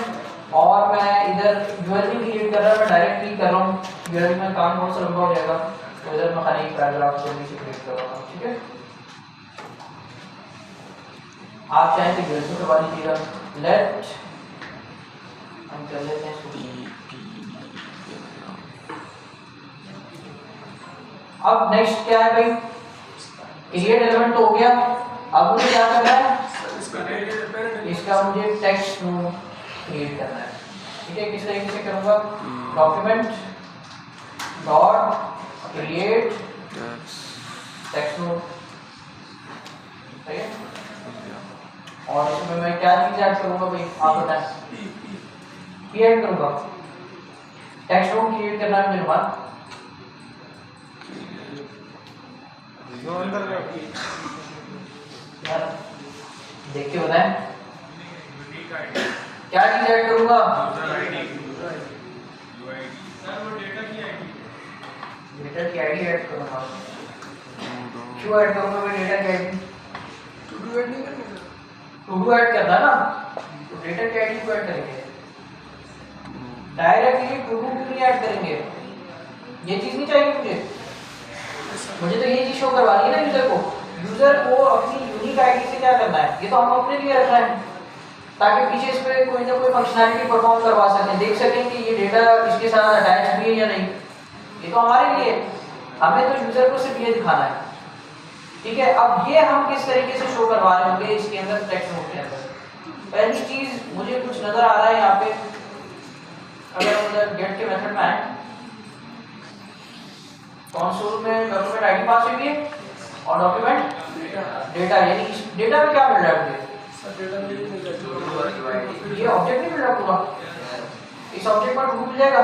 और मैं इधर यूआरएल क्रिएट कर रहा हूँ, मैं डायरेक्ट क्लिक कर रहा हूँ। यूआरएल में काम बहुत सा लंबा हो जाएगा, तो इधर मैं खाली एक पैराग्राफ को नीचे क्लिक कर रहा हूँ, ठीक है। आप चाहें तो यूआरएल करवा लीजिएगा, लेट हम कर लेते हैं इसको। अब नेक्स्ट क्या है भाई, क्रिएट एलिमेंट तो हो गया, अब मुझे क्या करना है, इसका मुझे टेक्स्ट नोड क्रिएट करना है। ठीक है, किस तरीके से करूंगा, document dot create text node, सही है। और इसमें मैं क्या चीज ऐड करूंगा भाई, आप बताएं। क्रिएट करूंगा, टेक्स्ट नोड क्रिएट करना है मेरे पास। देख के बताएं क्या चीज ऐड करूंगा, डेटा की आईडी ऐड करूंगा। क्यों ऐड करूंगा मैं डेटा की आईडी, टू डू ऐड करना है ना, तो डेटा की आईडी को ऐड करेंगे, डायरेक्टली टू डू क्यों नहीं ऐड करेंगे, ये चीज नहीं चाहिए मुझे तो ये चीज शो करवानी है ना यूजर को अपनी यूनिक आईडी से क्या करना है, ये तो हम अपने लिए रख रहे हैं ताकि पीछे इस पे कोई ना कोई फंक्शनैलिटी परफॉर्म करवा सकें, देख सकें कि ये डेटा इसके साथ अटैच भी है या नहीं, ये तो हमारे लिए, हमें तो यूजर को सिर्फ ये दिखाना है। ठीक है, अब ये हम किस तरीके से शो करवा रहे होंगे इसके अंदर, टेक्स्ट नोड के अंदर। पहली चीज मुझे कुछ नजर आ रहा है यहाँ पे, अगर हम गेट के मेथड में आए, कंसोल में डॉक्यूमेंट आईडी पास हुई है और डॉक्यूमेंट डेटा, यानी डेटा में क्या मिल रहा है मुझे, ये ऑब्जेक्ट नहीं मिल रहा पूरा, इस ऑब्जेक्ट पर मिल जाएगा।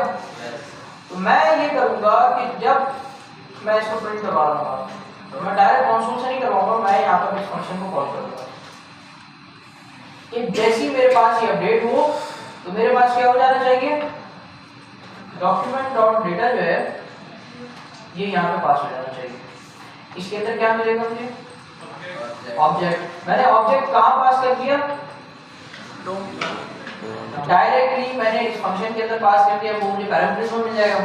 तो मैं ये करूंगा कि जब मैं इसको प्रिंट करवा रहा हूँ तो मैं डायरेक्ट कंसोल से नहीं करवाऊंगा, मैं यहाँ पर इस फंक्शन को कॉल करूंगा कि जैसे ही मेरे पास ये अपडेट हो तो मेरे पास क्या हो जाना चाहिए, डॉक्यूमेंट डॉट डेटा जो है ये यहाँ पे पास हो जाना चाहिए। इसके अंदर क्या मिलेगा मुझे, ऑब्जेक्ट। मैंने ऑब्जेक्ट कहाँ पास कर दिया, डायरेक्टली मैंने इस फंक्शन के अंदर पास कर दिया, वो मुझे पैरामीटर्स में मिल जाएगा।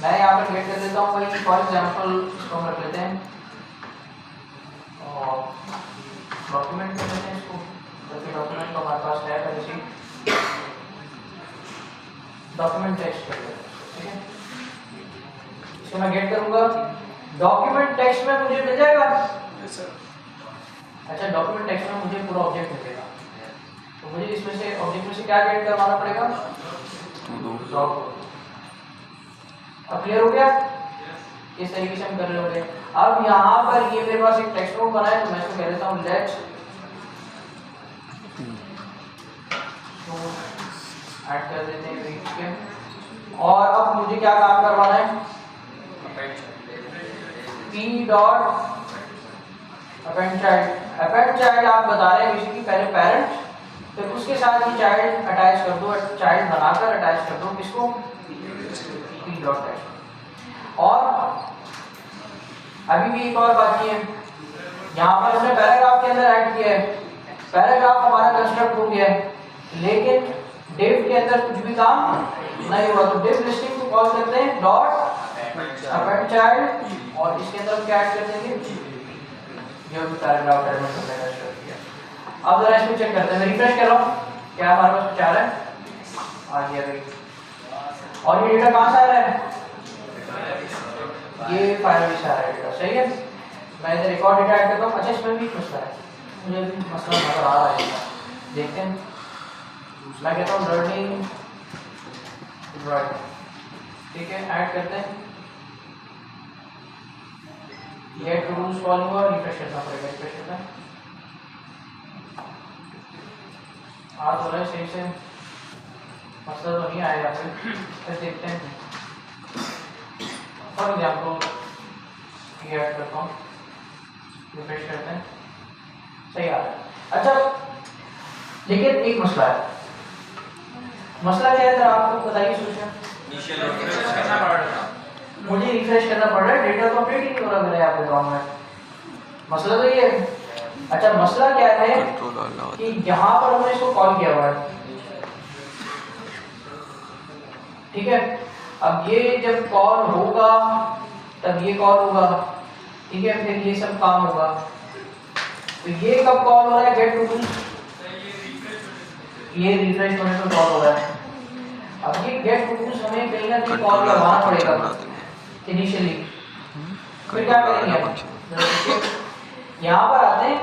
मैं यहाँ पर गेट कर देता हूँ भाई, फॉर एग्जांपल इसको हम रख लेते हैं और डॉक्यूमेंट कर लेते हैं इसको, क्योंकि डॉक्यूमेंट तो हमारे पास है पहले से, डॉक्यूमेंट टेक्स्ट कर लेते हैं। ठीक है, इसको मैं गेट करूंगा, डॉक्यूमेंट टेक्स्ट में मुझे मिल जाएगा। अच्छा, डॉक्यूमेंट टेक्स्ट में मुझे पूरा ऑब्जेक्ट मिलेगा, तो मुझे इसमें से ऑब्जेक्ट में से क्या गेट करवाना पड़ेगा, अब क्लियर हो गया, इस तरीके से हम कर रहे होंगे। अब यहाँ पर ये मेरे पास एक टेक्स्ट नोड बना है, तो मैं इसको कह देता हूँ लेट ऐड कर देते हैं रीच के, और अब मुझे क्या काम करवाना है, p डॉट अपेंड चाइल्ड आप बता रहे हैं बेसिकली पहले पेरेंट, फिर उसके साथ ही चाइल्ड अटैच कर दो, चाइल्ड बनाकर अटैच कर दो किसको, p डॉट टेक्स्ट। और अभी भी एक और बात है, यहाँ पर हमने पैराग्राफ के अंदर ऐड किया है, पैराग्राफ हमारा कंस्ट्रक्ट हो गया है, लेकिन डिव के अंदर कुछ भी काम नहीं हुआ, तो डिव लिस्टिंग को कॉल करते हैं डॉट अपेंड चाइल्ड, और इसके अंदर क्या ऐड कर देंगे, जो भी पैराग्राफ एलिमेंट हमने कंस्ट्रक्ट किया। अब जरा इसको चेक करते हैं, मैं रिफ्रेश कर रहा हूँ, क्या हमारे पास कुछ आ रहा है, आ गया भाई। और ये डेटा कहाँ से आ रहा है, ये फाइल में से आ रहा है डेटा, सही है। मैं इधर एक और डेटा ऐड करता हूँ। अच्छा, इसमें भी मसला है, मुझे भी मसला नजर आ रहा है, देखते हैं। मैं कहता हूँ लर्निंग राइट, ठीक है, ऐड करते हैं, ये टूल्स कॉल हुआ, रिफ्रेश करना पड़ेगा, रिफ्रेश करते हैं, आ तो रहा है सही से, मसला तो नहीं आएगा, फिर देखते हैं। फॉर एग्जाम्पल ये ऐड करता हूँ, रिफ्रेश करते हैं, सही आ रहा है। अच्छा, लेकिन एक मसला है, मसला क्या है सर, आपको बताइए सोचें। मुझे रिफ्रेश करना पड़ रहा है, डेटा तो अपडेट ही नहीं हो रहा मेरे यहाँ पे ग्राउंड में, मसला तो ये है। अच्छा, मसला क्या है कि यहाँ पर हमने इसको कॉल किया हुआ है, ठीक है। अब ये जब कॉल होगा तब ये कॉल होगा, ठीक है, फिर ये सब काम होगा। तो ये कब कॉल हो रहा है, गेट टू, ये रिफ्रेश होने पर कॉल हो रहा है। ना कहीं कॉल करवाना पड़ेगा इनिशियली। फिर क्या करेंगे आप? यहाँ पर आते हैं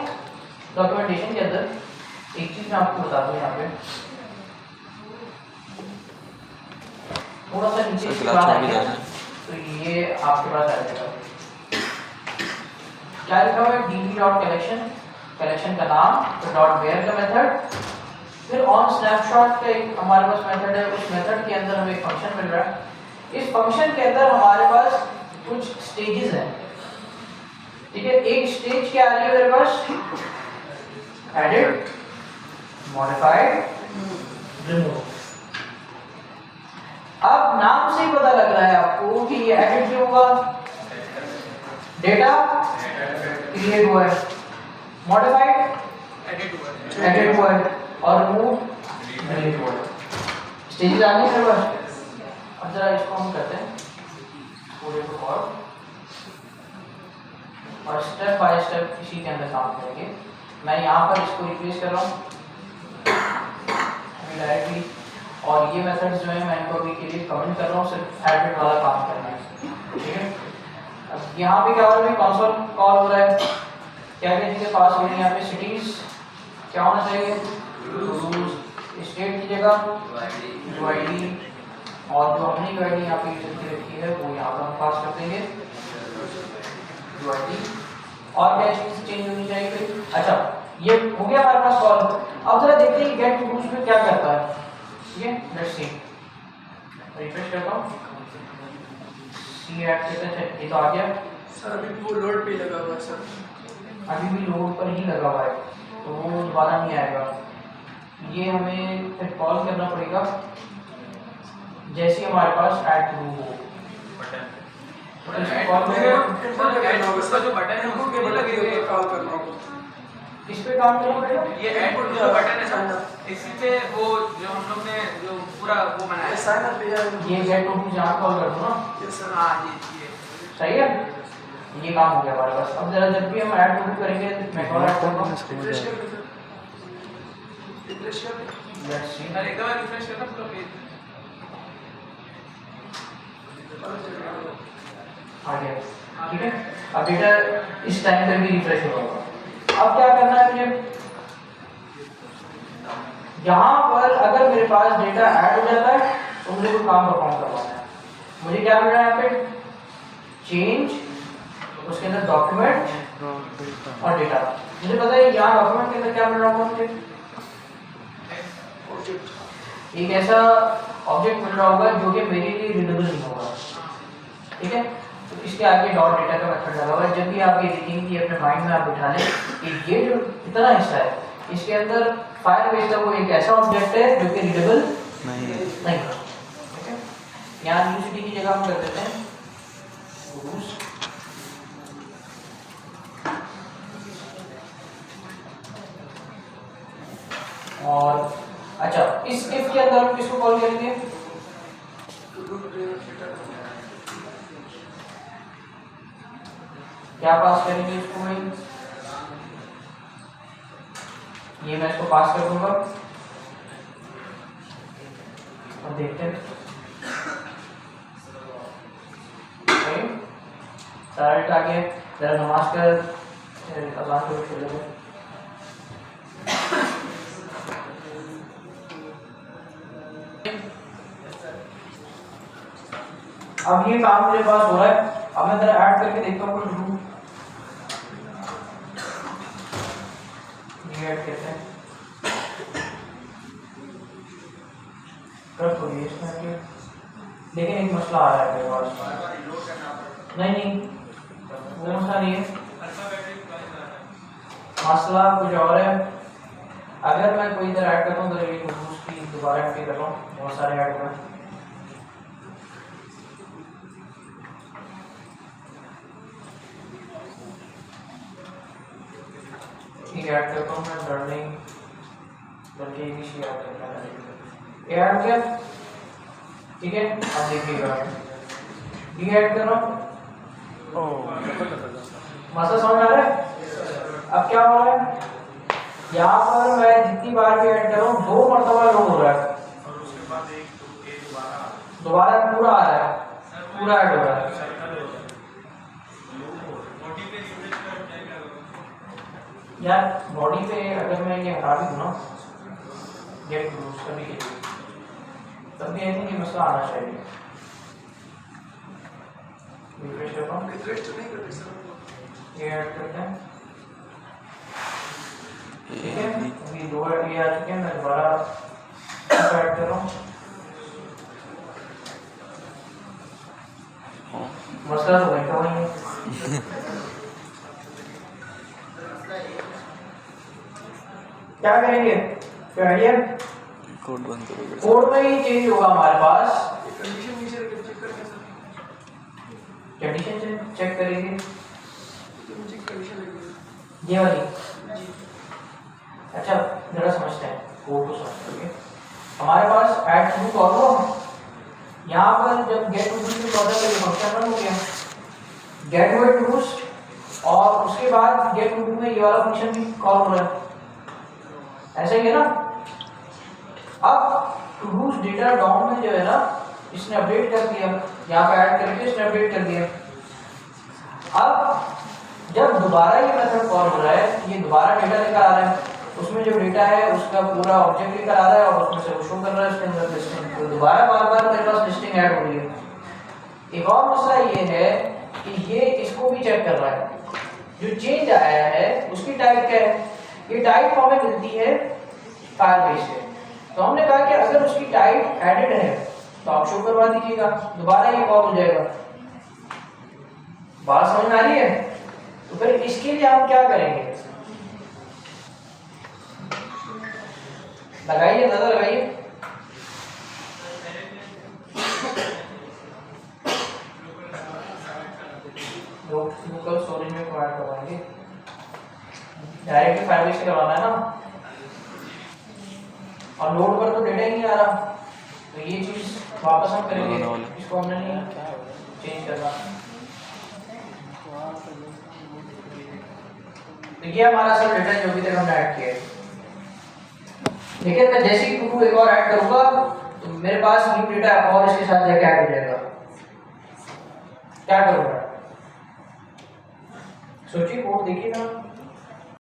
डॉक्यूमेंटेशन के अंदर, एक चीज मैं आपको बता दूं, यहाँ पे थोड़ा सा नीचे इसके बाद आएगा तो ये आपके पास आ जाएगा। क्या लिखा हुआ है? db.collection, कलेक्शन का नाम, तो .where का मेथड, फिर ऑन स्नैपशॉट का एक हमारे पास मेथड है, उस मेथड के अंदर हमें एक फंक्शन मिल रहा है। इस फंक्शन के अंदर हमारे पास कुछ स्टेजेस हैं, ठीक है। एक स्टेज क्या आ रही है मेरे पास? Edit, modified, remove. अब नाम से ही पता लग रहा है आपको कि ये एडिट क्यों हुआ, डेटा क्रिएट हुआ है, मॉडिफाइड एडिट हुआ है, और रिमूव डिलीट हुआ है। स्टेजेस आ गए मेरे पास। अब जरा इसको हम करते हैं पूरे को और स्टेप बाय स्टेप इसी के अंदर काम करेंगे। मैं यहाँ पर इसको रिप्लेस कर रहा हूँ डायरेक्टली, और ये मेथड्स जो है मैं इनको अभी के लिए कमेंट कर रहा हूँ, सिर्फ एडिट वाला काम करना है, ठीक है। अब यहाँ पे क्या हो रहा है? कंसोल कॉल हो रहा है, क्या क्या चीज़ें पास हो रही है यहाँ पे? सिटीज क्या होना चाहिए? स्टेट की जगह यूआईडी, और जो हमने यूआईडी यहाँ पे यूज करके रखी है वो यहाँ पर हम पास कर देंगे यूआईडी। और क्या चीज़ चेंज होनी चाहिए? अच्छा, ये हो गया हमारे पास कॉल। अब जरा देखते हैं गेट टूल्स में क्या करता है, ठीक है। लेट्स सी, रिफ्रेश करता हूँ, सी ऐड करते हैं, ये तो आ गया सर। अभी वो लोड पे लगा हुआ है सर, अभी भी लोड पर ही लगा हुआ है, तो वो दोबारा नहीं आएगा। ये हमें फिर कॉल करना पड़ेगा जैसे हमारे पास ऐड टू हो। जो बटन है उसके लगे हुए कॉल करना होगा। इस पे काम करना पड़ेगा। ये ऐड जो बटन है सर, इसी पे वो जो हम लोग ने जो पूरा वो बनाया है, साइन अप ये गेट टू जहाँ कॉल कर दो ना, यस सर। हाँ ये सही है। ये काम हो गया हमारे पास। अब जरा जब भी हम ऐड टू करेंगे मैं और ऐड करूँगा। रिफ्रेश कर लेट्स सी, सर एक बार रिफ्रेश करना पूरा पेज। आ गया, ठीक है। अब डेटा इस टाइम पे भी रिफ्रेश होगा। अब क्या करना है मुझे? यहाँ पर अगर मेरे पास डेटा ऐड हो जाता है तो मुझे कोई काम परफॉर्म करवाना है। मुझे क्या मिल रहा है यहाँ पे? चेंज, उसके अंदर डॉक्यूमेंट और डेटा। मुझे पता है यहाँ डॉक्यूमेंट के अंदर क्या मिल रहा होगा मुझे? एक ऐसा ऑब्जेक्ट मिल रहा होगा जो कि मेरे लिए रीडेबल नहीं होगा, ठीक है। तो इसके आगे डॉट डेटा का मेथड लगा हुआ है। जब भी आप ये देखेंगे कि अपने माइंड में आप बिठा लें कि ये जो इतना हिस्सा है इसके अंदर फायरबेस का वो एक ऐसा ऑब्जेक्ट है जो कि रीडेबल नहीं है, ठीक है। यहाँ यूनिवर्सिटी की जगह हम कर देते हैं और अच्छा, इस इफ के अंदर हम किसको कॉल करेंगे? क्या पास करेंगे इसको भाई? ये मैं इसको पास कर दूंगा और देखते हैं सारा डेटा आ गया। जरा नमाज कर अजान को छोड़ दो। अब ये काम मेरे पास हो रहा है। अब मैं जरा ऐड करके देखता हूँ कुछ रूट ऐड करते हैं कर तो ये इसमें कि लेकिन एक मसला आ रहा है मेरे पास। नहीं वो मसला नहीं है, मसला कुछ और है। अगर मैं कोई इधर ऐड करता हूँ तो ये उसकी दोबारा ऐड कर रहा हूँ, बहुत सारे ऐड हुए। ठीक है, ऐड करता हूँ मैं लर्निंग बल्कि ABC ऐड करना है। ये ऐड किया, ठीक है। अब देखिएगा डी ऐड कर रहा हूँ। मसला समझ आ रहा है? अब क्या हो रहा है? यहाँ पर मैं जितनी बार भी ऐड कर रहा हूँ 2 मरतबा लोड हो रहा है, दोबारा पूरा आ रहा है, पूरा ऐड हो रहा है। यार बॉडी पे अगर मैं ये हटा भी दूँ ना गेट लूज करने के लिए, तब भी आई थिंक ये मसला आना चाहिए। रिफ्रेश करता हूँ, रिफ्रेश तो नहीं करते सर, ये ऐड करते हैं, ठीक है। अभी दो ऐड ये आ चुके हैं, मैं दोबारा ऐड कर रहा हूँ। मसला तो बैठा हुआ ही है। क्या करेंगे, क्या आइडिया? कोड बंद करोगे? कोड में ही चेंज होगा हमारे पास। कंडीशन नीचे रख के चेक करके सर, कंडीशन चेक करेंगे, नीचे कंडीशन लगेगी ये वाली। जी। अच्छा जरा समझते हैं कोड को, समझते हैं। हमारे पास ऐड टू कॉलम, यहाँ पर जब गेट टू के कॉलम का ये फंक्शन रन हो गया, गेट वेट टूस, और उसके बाद गेट टू में ये वाला फंक्शन भी कॉल हो रहा है, ऐसा ही है ना। अब टू डूज डेटा डाउन में जो है ना, इसने अपडेट कर दिया, यहाँ पे ऐड करके इसने अपडेट कर दिया। अब जब दोबारा ये मेथड कॉल हो रहा है, ये दोबारा डेटा लेकर आ रहा है, उसमें जो डेटा है उसका पूरा ऑब्जेक्ट लेकर आ रहा है और उसमें से वो शो कर रहा है उसके अंदर लिस्टिंग, तो दोबारा बार बार मेरे पास लिस्टिंग ऐड हो रही है। एक और मसला ये है कि ये इसको भी चेक कर रहा है, जो चेंज आया है उसकी टाइप क्या है। ये टाइप हमें मिलती है फायरबेस से, तो हमने कहा कि अगर उसकी टाइप एडेड है तो आप शो करवा दीजिएगा, दोबारा ये कॉल हो जाएगा। बात समझ में आ रही है? तो फिर इसके लिए हम क्या करेंगे, लगाइए, नजर लगाइए। लोकल स्टोरेज में प्रोवाइड करवाएंगे, डायरेक्टली फाइल से करवाना है ना, और लोड पर तो डेटा ही नहीं आ रहा, तो ये चीज वापस हम करेंगे, इसको हमने नहीं चेंज करना। देखिए हमारा सब डेटा जो भी तक हमने ऐड किया है, लेकिन मैं जैसे ही टू एक और ऐड करूंगा तो मेरे पास न्यू डेटा और इसके साथ जाके ऐड हो जाएगा। क्या करूंगा, सोचिए कोड देखिएगा।